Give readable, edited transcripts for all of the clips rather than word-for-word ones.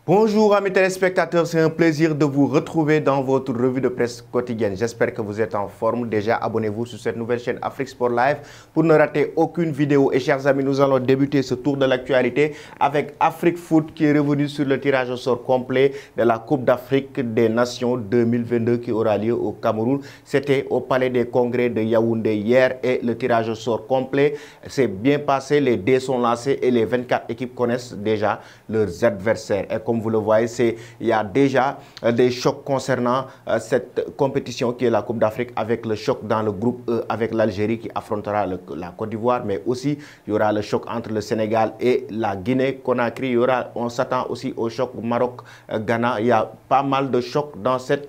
Bonjour amis téléspectateurs, c'est un plaisir de vous retrouver dans votre revue de presse quotidienne. J'espère que vous êtes en forme. Déjà, abonnez-vous sur cette nouvelle chaîne Afrique Sport Live pour ne rater aucune vidéo. Et chers amis, nous allons débuter ce tour de l'actualité avec Afrique Foot qui est revenu sur le tirage au sort complet de la Coupe d'Afrique des Nations 2022 qui aura lieu au Cameroun. C'était au Palais des Congrès de Yaoundé hier et le tirage au sort complet s'est bien passé. Les dés sont lancés et les 24 équipes connaissent déjà leurs adversaires. Et comme vous le voyez, il y a déjà des chocs concernant cette compétition qui est la Coupe d'Afrique, avec le choc dans le groupe E avec l'Algérie qui affrontera la Côte d'Ivoire, mais aussi il y aura le choc entre le Sénégal et la Guinée-Conakry. On s'attend aussi au choc Maroc-Ghana. Il y a pas mal de chocs dans cette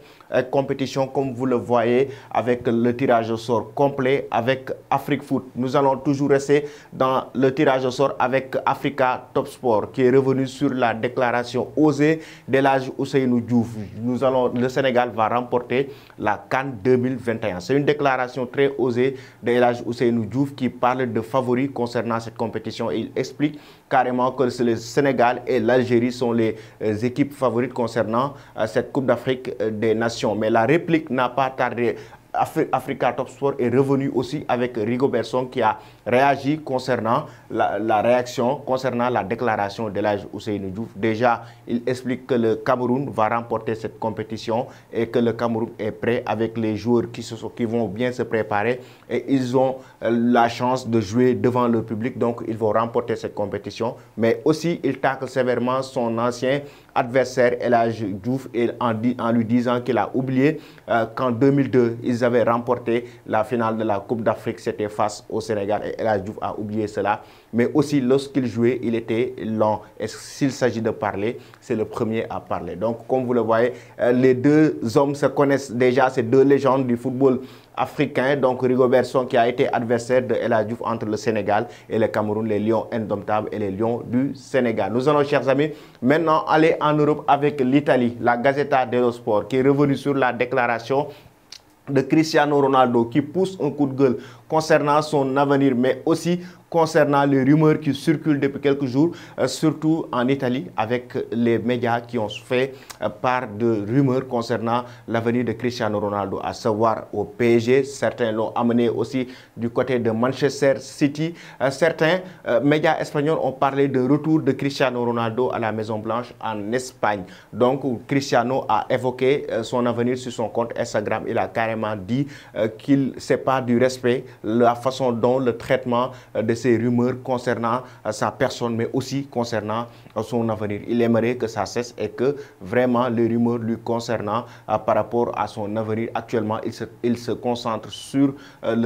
compétition, comme vous le voyez, avec le tirage au sort complet avec Afrique Foot. Nous allons toujours rester dans le tirage au sort avec Africa Top Sport qui est revenu sur la déclaration osée d'El Hadji Ousseynou Diouf. Le Sénégal va remporter la CAN 2021. C'est une déclaration très osée d'El Hadji Ousseynou Diouf qui parle de favoris concernant cette compétition. Il explique carrément que le Sénégal et l'Algérie sont les équipes favorites concernant cette Coupe d'Afrique des Nations. Mais la réplique n'a pas tardé. Africa Top Sport est revenu aussi avec Rigobert Song qui a réagi concernant la réaction concernant la déclaration d'El Hadji Ousseynou Diouf. Déjà, il explique que le Cameroun va remporter cette compétition et que le Cameroun est prêt avec les joueurs qui vont bien se préparer et ils ont la chance de jouer devant le public, donc ils vont remporter cette compétition. Mais aussi, il tacle sévèrement son ancien adversaire El Hadji Diouf en lui disant qu'il a oublié qu'en 2002, ils avaient remporté la finale de la Coupe d'Afrique, c'était face au Sénégal et El Hadji Diouf a oublié cela. Mais aussi, lorsqu'il jouait, il était lent. Et s'il s'agit de parler, c'est le premier à parler. Donc, comme vous le voyez, les deux hommes se connaissent déjà, ces deux légendes du football africain. Donc, Rigobert Song qui a été adversaire de El Hadji Diouf entre le Sénégal et le Cameroun, les Lions indomptables et les Lions du Sénégal. Nous allons, chers amis, maintenant aller en Europe avec l'Italie, la Gazzetta dello Sport, qui est revenue sur la déclaration de Cristiano Ronaldo qui pousse un coup de gueule concernant son avenir, mais aussi concernant les rumeurs qui circulent depuis quelques jours, surtout en Italie, avec les médias qui ont fait part de rumeurs concernant l'avenir de Cristiano Ronaldo, à savoir au PSG. Certains l'ont amené aussi du côté de Manchester City. Certains médias espagnols ont parlé de retour de Cristiano Ronaldo à la Maison-Blanche en Espagne. Donc, Cristiano a évoqué son avenir sur son compte Instagram. Il a carrément dit qu'il c'est pas du respect la façon dont le traitement de ces rumeurs concernant sa personne, mais aussi concernant son avenir. Il aimerait que ça cesse et que vraiment les rumeurs lui concernant par rapport à son avenir. Actuellement, il se concentre sur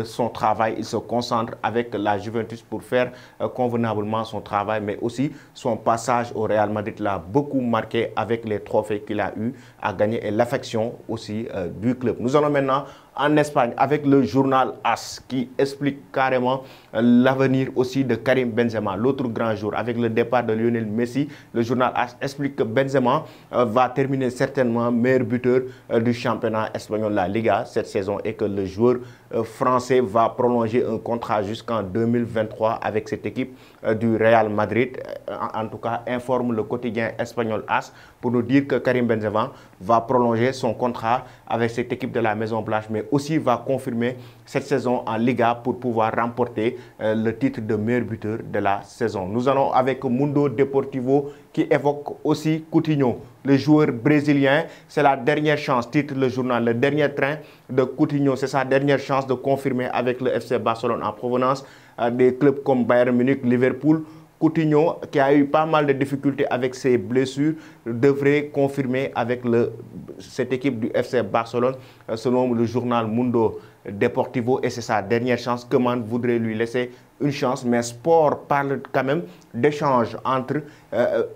son travail, il se concentre avec la Juventus pour faire convenablement son travail, mais aussi son passage au Real Madrid l'a beaucoup marqué avec les trophées qu'il a eu à gagner et l'affection aussi du club. Nous allons maintenant en Espagne avec le journal AS qui explique carrément l'avenir aussi de Karim Benzema, l'autre grand jour. Avec le départ de Lionel Messi, le journal AS explique que Benzema va terminer certainement meilleur buteur du championnat espagnol, la Liga, cette saison, et que le joueur français va prolonger un contrat jusqu'en 2023 avec cette équipe du Real Madrid. En tout cas, informe le quotidien espagnol AS pour nous dire que Karim Benzema va prolonger son contrat avec cette équipe de la Maison-Blanche, mais aussi va confirmer cette saison en Liga pour pouvoir remporter le titre de meilleur buteur de la saison. Nous allons avec Mundo Deportivo qui évoque aussi Coutinho, le joueur brésilien. C'est la dernière chance, titre le journal, le dernier train de Coutinho. C'est sa dernière chance de confirmer avec le FC Barcelone en provenance des clubs comme Bayern Munich, Liverpool. Coutinho, qui a eu pas mal de difficultés avec ses blessures, devrait confirmer avec cette équipe du FC Barcelone, selon le journal Mundo Deportivo, et c'est sa dernière chance. Koeman voudrait lui laisser une chance, mais Sport parle quand même d'échanges entre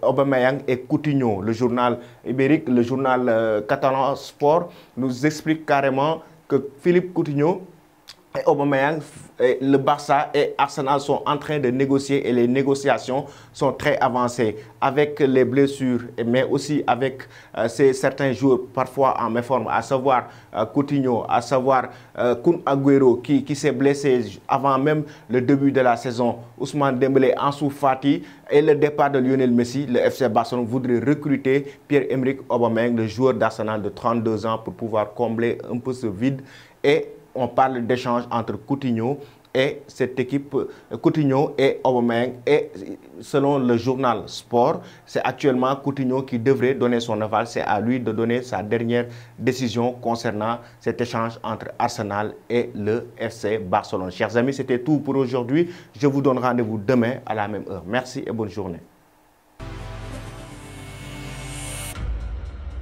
Aubameyang et Coutinho. Le journal ibérique, le journal catalan Sport nous explique carrément que Philippe Coutinho Et Aubameyang, le Barça et Arsenal sont en train de négocier et les négociations sont très avancées avec les blessures, mais aussi avec certains joueurs parfois en méforme, à savoir Coutinho, à savoir Kun Agüero qui s'est blessé avant même le début de la saison, Ousmane Dembélé, Ansu Fati et le départ de Lionel Messi. Le FC Barcelone voudrait recruter Pierre-Emerick Aubameyang, le joueur d'Arsenal de 32 ans, pour pouvoir combler un peu ce vide. Et on parle d'échange entre Coutinho et cette équipe, Coutinho et Aubameyang. Et selon le journal Sport, c'est actuellement Coutinho qui devrait donner son aval. C'est à lui de donner sa dernière décision concernant cet échange entre Arsenal et le FC Barcelone. Chers amis, c'était tout pour aujourd'hui. Je vous donne rendez-vous demain à la même heure. Merci et bonne journée.